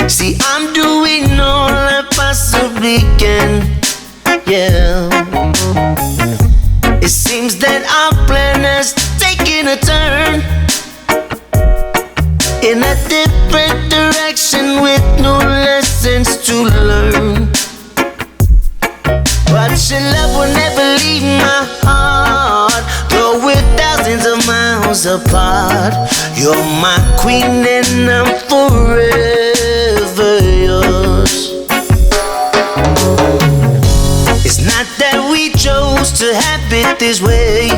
See, I'm doing all I possibly can, yeah. It seems that our plan has taken a turn in a different direction with no lessons to learn. But your love will never leave my heart, though we're thousands of miles apart. You're my queen and I'm forever yours. It's not that we chose to have it this way,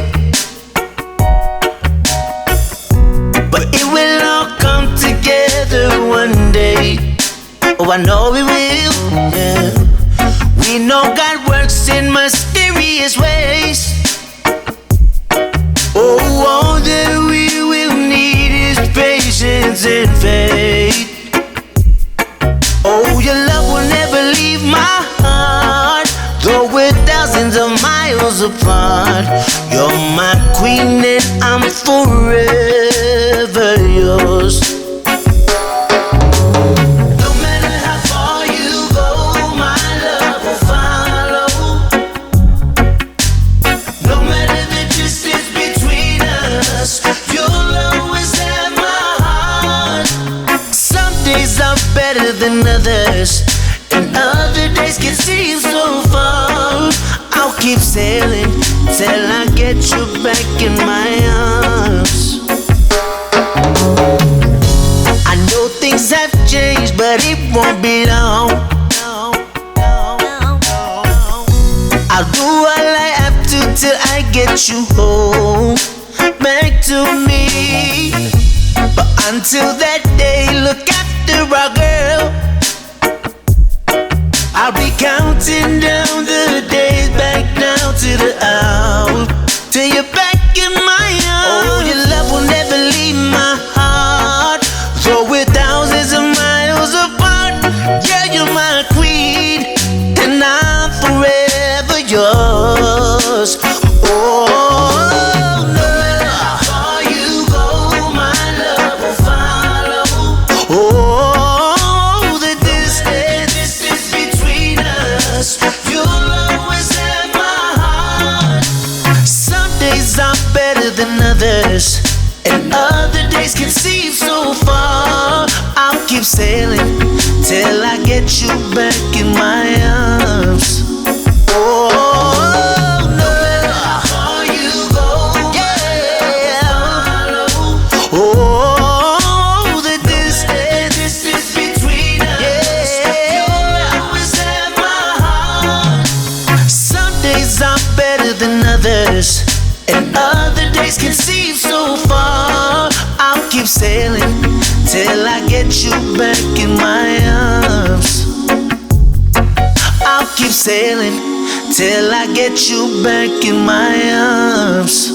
but it will all come together one day. Oh, I know it will, yeah. We know God works in mysterious ways. Oh, all that we will need is patience and faith. Oh, your love will never leave my heart, though we're thousands of miles apart. You're my queen and I'm forever yours. No matter how far you go, my love will follow. No matter the distance between us, you'll always have my heart. Some days are better than others, and other days can seem so far. I'll keep sailing till I get you back in my arms. I know things have changed, but it won't be long. I'll do all I have to till I get you home, back to me. But until that day, look after our girl. I'll be counting down the days back down to the hour, till you're back in my arms. Oh, your love will never leave my heart, though we're thousands of miles apart. Yeah, you're my queen, and I'm forever yours. Oh, no matter how far you go, my love will follow. Oh, the distance between us, you'll always have my heart. Some days are better than others, and other days can seem so far. I'll keep sailing till I get you back in my arms. Oh, no matter how far you go, yeah. Oh, the distance between us, you'll always have my heart. Some days are better than others, and other days can seem so far. I'll keep sailing till I get you back in my arms. I'll keep sailing till I get you back in my arms.